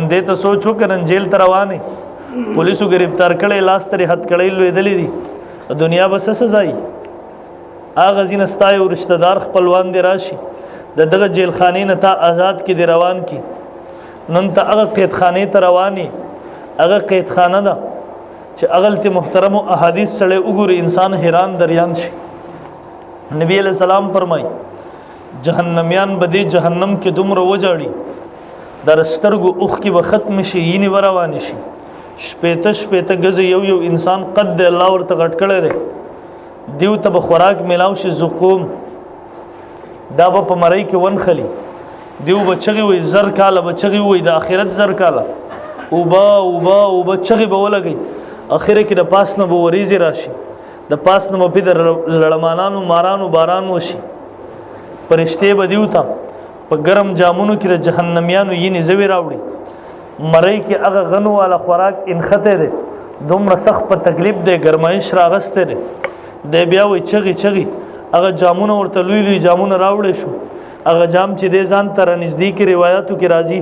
نن دې ته سوچ وکړه نن جیل ته روانې پولیسو گرفتار کړی لاس ترې حد کړی لوېدلې دي دنیا به څه سزا وي هغه ځینې ستا یو رشته دار خپلوان دې راشي د دغه جیل خانې نه تا آزاد کې دې روان کي نن ته هغه قیدخانې ته روانې هغه قیدخانه ده چې هغلته محترمو احادیث سره وګوري انسان حیران دریان شي نبی علیہ السلام فرمای جهنميان به دې جهنم کې دومره وجاړي در سترګو اوخ کې به ختم شي یینې روان شي شپېته شپېته غز یو انسان قد الله ورته غټ کړی دی دیو ته به خوراک میلاو شي زقوم دا به په مړی کې ونخلی دیو به چغي وي زر کاله به چغي وي د آخرت زر کاله او با چغي به ولګي اخره کې د پاس نه به وریځي راشي د پاس نه په د لړمانانو مارانو باران وشي پرشته به دیو ته په ګرم جامونو کې د جهنميانو یې زوی راوړي مړی کې هغه غنو والا خوراک انخته ده دومره سخت په تکلیف ده ګرمایش راغسته ده د بیا وي چغي هغه جامونه ورته لوی جامونه راوړې شو هغه جام چې د ځان تر نزدیک روایتو کې راځي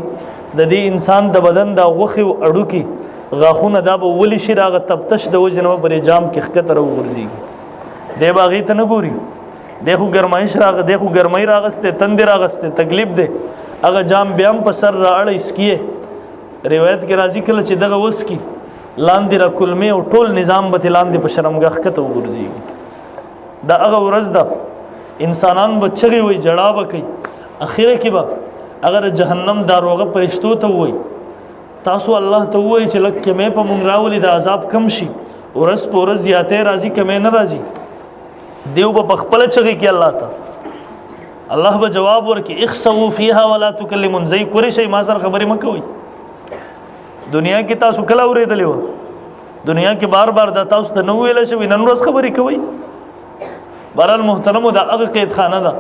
د دې انسان د بدن د غوخي اړو کې غاخونه دا به ولي شي راغه تپتش د وجنو پرې جام کې خکته راوږي د باغې ته نه ګوري دغه ګرمایش راغه دغه ګرمای راغسته تند راغسته تکلیف ده هغه جام بیا په سر راړې اسکیه روایت کې راځي کله چې دغه وس کی لاندې را کلمه او ټول نظام به لاندې په شرمګه خته وګرځي دا هغه ورځ ده انسانان بچغي وي جړا وکي اخیره کې به اگر جهنم داروغه پرشتو ته وي تاسو الله ته وي چې لکه مې په مونږ راولي د عذاب کم شي ورځ په ورځ زیاته راځي کمه نه راځي دیو په خپل چغي کې الله ته الله به جواب ورکړي اخسوا فيها ولا تكلمون زي کوري شي ما سره خبرې مکوئ دنیا کې تاسو کله اورېدلې و دنیا کې بار دا تاسو ته نو ویل شوی نن ورځ خبرې کوي بهرحال محترمو دا هغه قید خانه ده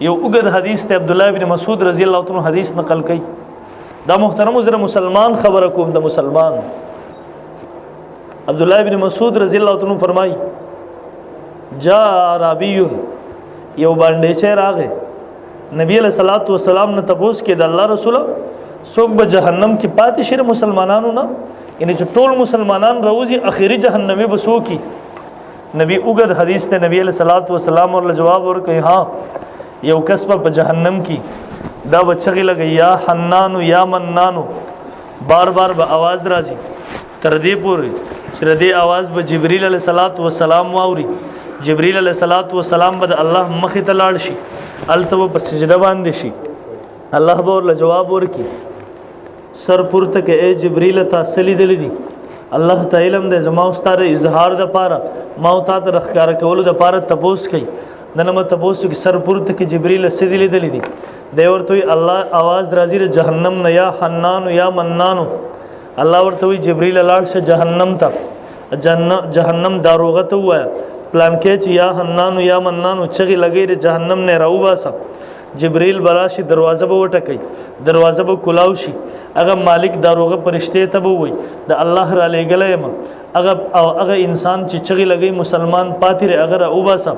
یو وګد حدیث ته عبد الله ابن مسعود رضی الله عنه حدیث نقل کړي دا محترمو زره مسلمان خبره کوم د مسلمان عبد الله ابن مسعود رضی الله عنه فرمایي جاء عربی یو باندې چې راغې نبی علیہ الصلوۃ والسلام نے تپوس کې د الله رسول څوک به جهنم کې پاتې شي مسلمانانو نه یعنی چې ټول مسلمانان روزي اخیری جهنمی بسو کی نبی وګد حدیث ته نبی علیہ الصلوۃ والسلام ور جواب ورکړي ها یو کس په جهنم کې دا بچی لګي یا حنان یا منان بار به आवाज راځي تر دې پورې چې دې आवाज به جبرئیل علیہ الصلوۃ والسلام واوري جبرئیل علیہ الصلوۃ والسلام به الله مخې ته لاړ شي التو په سجده باندې شي الله به ور جواب ورکړي سر پورته کې اے جبرئیل تاسو لیدل دي الله تعالی علم د زما استاد اظهار د پاره ما او تاسو رخکار کول د پاره تپوس کوي دنه تپوس کې سر پورته کې جبرئیل سې لیدل دي دی ورته الله आवाज درازي جهنم نه یا حنان یا منان الله ورته وی جبرئیل لاړ شه جهنم ته جهنم داروغه ته وایا پلان کې چې یا حنان یا منان چغي لګي جهنم نه راو باسه جبرئیل براشي دروازه به وټکي دروازه به کلاو شي هغه مالک داروغه پرشته ته به وي د الله را لګلې ما هغه انسان چې چغي لګي مسلمان پاتې اگر او باسه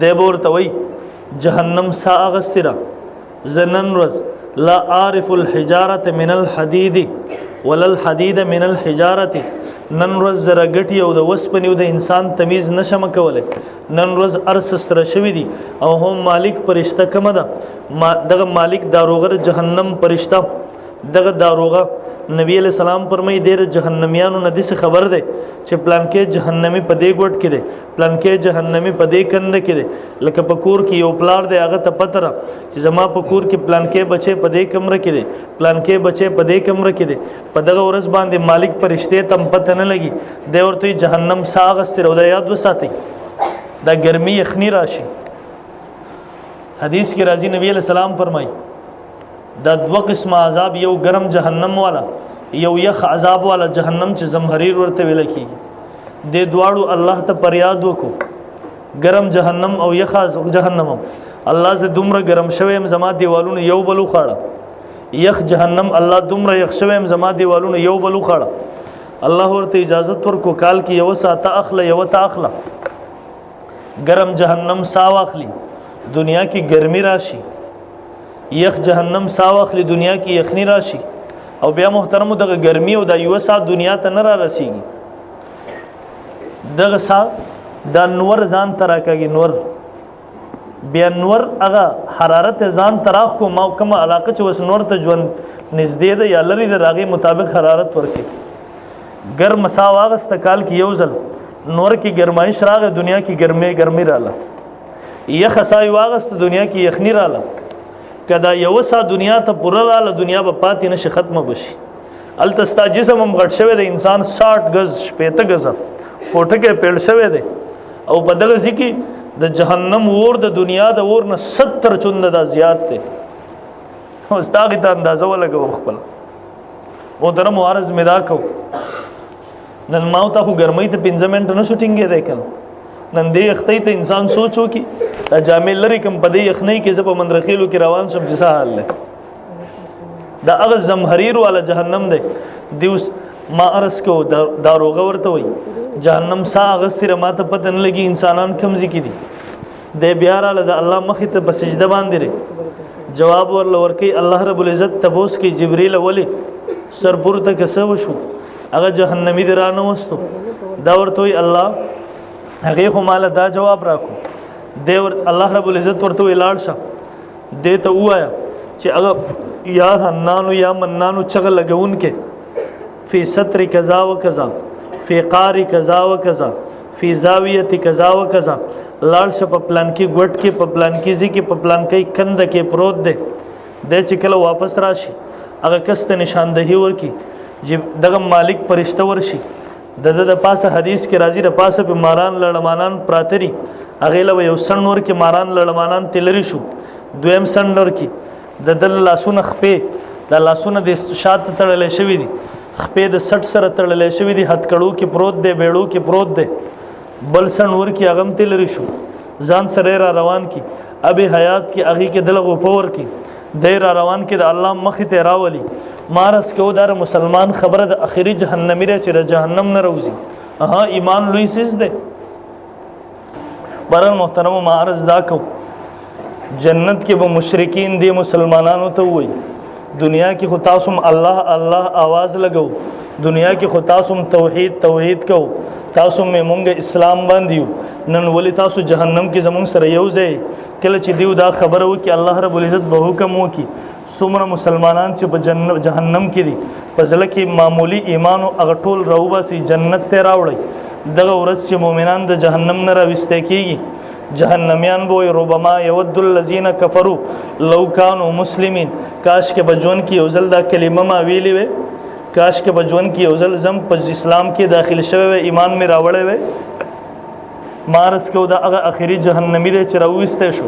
دیبور ته وي جهنم سا اغسترا زنن رز لا عارف الحجاره من الحديد ولا الحديد من الحجاره نن ورځ زره ګټي او د وسپنیو د انسان تمیز نشم کوله نن ورځ ارس سره شوی دي او هم مالک پرشته کوم ده دغه مالک داروغه جهنم پرشته دغه داروغه نبی علیہ السلام فرمای ډیر جهنميانو نه دې خبر ده چې پلان کې جهنمی په دې ګټ کې ده پلان کې جهنمی په دې کند کې ده لکه پکور کې یو پلار ده هغه ته پتره چې زما پکور کې پلان کې بچي په دې کمره کې ده پلان کې بچي په دې کمره کې ده په دغه ورځ باندې مالک فرشته تم پته نه لګي د ورته جهنم ساغ سره ول یاد وساتي دا ګرمي یخنی راشي حدیث کې راځي نبی علیہ السلام فرمای دا دو قسم عذاب یو گرم جهنم والا یو یخ عذاب والا جهنم چې زمهریر ورته ویل کی د دواړو الله ته پریاد وکړو گرم جهنم او یخ جهنم الله ز دومره گرم شوم زما دیوالونو یو بلو خاړه یخ جهنم الله دومره یخ شوم زما دیوالونو یو بلو خاړه الله ورته اجازه ورکو کال کې یو ساته اخله یو تا اخله گرم جهنم سا واخلی دنیا کی گرمی راشي یخ جهنم سا واخلي دنیا کې یخنی راشي او بیا محترمو دغه ګرمي او د یو سات دنیا ته نه را رسیږي دغه سا د نور ځان تراکږي نور بیا نور هغه حرارت ځان تراخ کو ما کومه علاقه چې وس نور ته ژوند نږدې ده یا لري د راغي مطابق حرارت ورکي ګرم سا واغست کال کې یو ځل نور کې ګرمایش راغې دنیا کې ګرمي رااله یخ سای واغست دنیا کې یخنی رااله کدا یو سا دنیا ته پوره رااله دنیا به پاتې نشي ختمه بشي التستا جسم هم غټ شوی د انسان 60 غز 65 غز کوټه کې پیړ شوی دی او په دغه ځکه د جهنم ور د دنیا د ور نه 70 چوند دا زیات دی واستاغه ته اندازه ولګو خپل او درم وارز مدا کو نن ماو ته خو ګرمۍ ته 15 منټ نه شوټینګ دی کنه نن دې اختی ته انسان سوچو کی دا جامع لري کم په دې اخنۍ کې زپ مندرخیلو کې روان شم جسا حال له دا هغه زمحریر والا جهنم دی دیوس ما ارس کو داروغه ورته وي جهنم سا غسر ماته پته نه لګي انسانان کمزې کې دي د بیا را له الله مخې ته په سجده باندې جواب ورکي الله رب العزت تبوس کې جبريل ولی سرپورته کسو شو هغه جهنمی درانه وستو دا ورته وي الله هغه خو مال دا جواب راکو دیور الله رب العزت ورته ویلاړ شه دې ته وایا چې هغه یا حنانو یا منانو چغه لګون کې فی ستر کذا و کذا فی قار کذا و کذا فی زاویه کذا و کذا لاړ شه په پلان کې ګټ کې په پلان کې ځکه په پلان کې کند کې پروت دی د چې کله واپس راشي هغه کسته نشاندهي ورکی چې دغه مالک فرشته ورشي د پاسه حدیث کې راځي د پاسه په ماران لړمانان پراتري هغه له یو سن ور کې ماران لړمانان تلری شو دویم سن ور کې د دل لاسونه خپې د لاسونه د شات تړلې شوی دي خپې د 60 سره تړلې شوی دي هټ کړو کې پروت دی بیړو کې پروت دی بل سن ور کې اغم تلری شو ځان سره را روان کی ابي حیات کې اغي کې دلغه پور کې دیر روان کې د الله مخ ته راولي مارس کو دار مسلمان خبره د اخري جهنمی ر چې جهنم نه روزي ها ایمان لوی سیز ده برن محترم مارز دا کو جنت کې به مشرکین دي مسلمانانو ته وای دنیا کې خو تاسو الله الله आवाज لګو دنیا کې خو تاسو توحید کو تاسو مونږ اسلام باندې نن ولی تاسو جهنم کې زمون سره یو ځای کله چې دیو دا خبره وکي الله رب العزت به حکم وکي څومره مسلمانان چې په جهنم کې دي په ځل کې معمولی ایمان او اغټول راوباسي جنت ته راوړي دغه ورځ چې مؤمنان د جهنم نه راوستي کیږي جهنميان به ربما يود الذين كفروا لو كانوا مسلمين کاش کې بجون کې یوزل دا کلمه ما ویلې وي کاش کې بجون کې یوزل زم په اسلام کې داخل شوی ایمان می راوړې وي مارس کو دا هغه اخري جهنمی دی چې راوسته شو